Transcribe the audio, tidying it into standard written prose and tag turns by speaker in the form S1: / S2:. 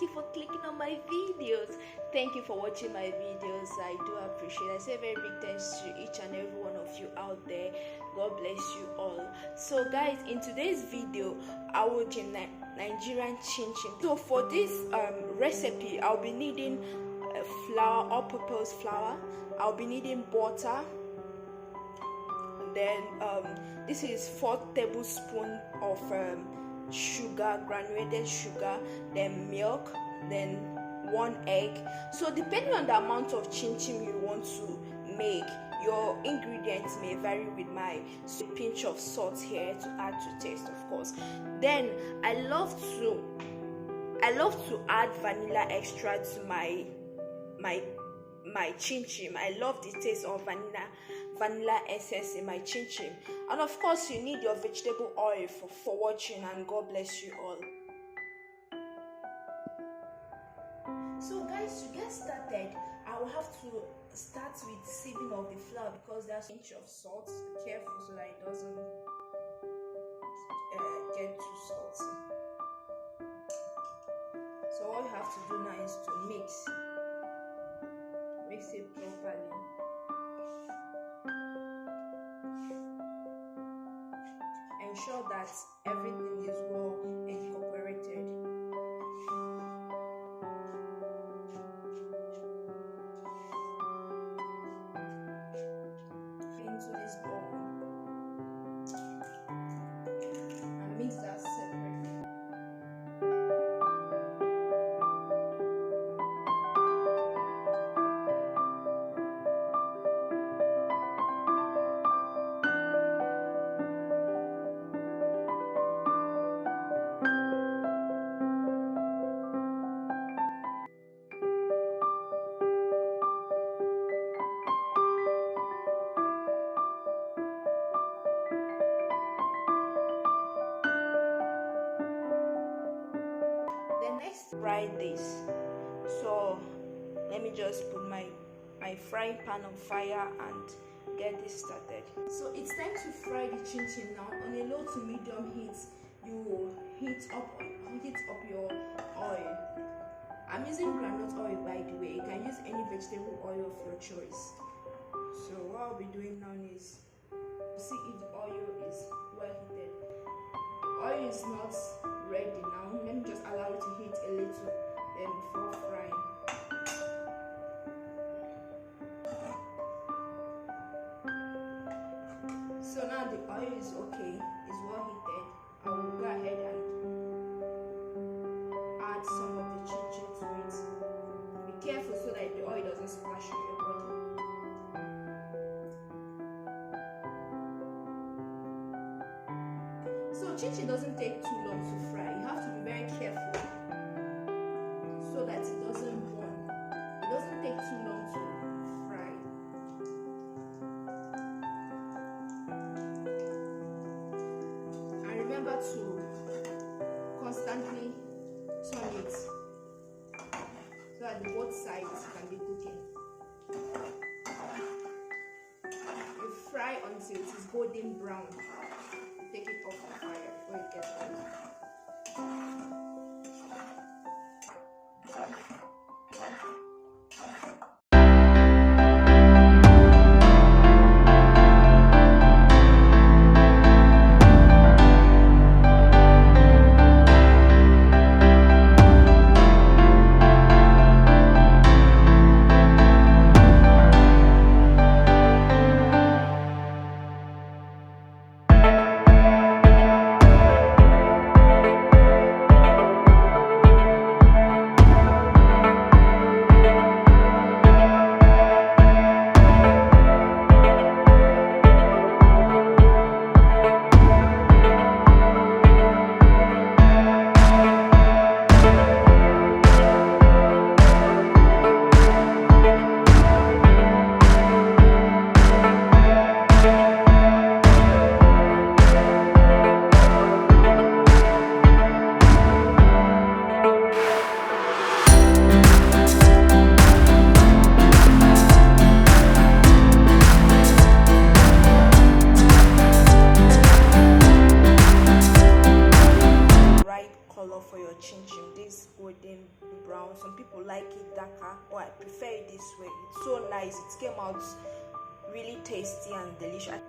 S1: you for clicking on my videos. Thank you for watching my videos. I do appreciate it. I say a very big thanks to each and every one of you out there. God bless you all. So guys, in today's video I will do Nigerian chinchin. So for this recipe I'll be needing flour, all-purpose flour. I'll be needing butter. Then this is 4 tablespoons of sugar, granulated sugar, then milk, then 1 egg. So depending on the amount of chinchin you want to make, your ingredients may vary with my pinch of salt here to add to taste, of course. Then I love to add vanilla extract to my chinchin. I love the taste of vanilla essence in my chinchin. And of course you need your vegetable oil for watching, and God bless you all. So guys, to get started I will have to start with sieving of the flour, because there's an inch of salt. Be careful so that it doesn't get too salty. So all you have to do now is to mix it properly. Ensure that everything is well incorporated. Into this bowl and mix that separately. Fry this. So let me just put my frying pan on fire and get this started. So it's time to fry the chinchin now. On a low to medium heat, you heat up your oil. I'm using groundnut oil, by the way. You can use any vegetable oil of your choice. So what I'll be doing now is see if the oil is well heated. Oil is not ready now. Let me just allow it to heat a little, then before frying. So now the oil is okay, it's well heated. I will go ahead and add some of the chinchin to it. Be careful so that the oil doesn't splash on your body. So chinchin doesn't take too long to fry. You have to be very careful so that it doesn't burn. It doesn't take too long to fry. And remember to constantly turn it so that both sides can be cooking. You fry until it is golden brown. Take it off the fire before it gets hot. chinchin, this golden brown. Some people like it darker, or I prefer it this way. It's so nice. It came out really tasty and delicious.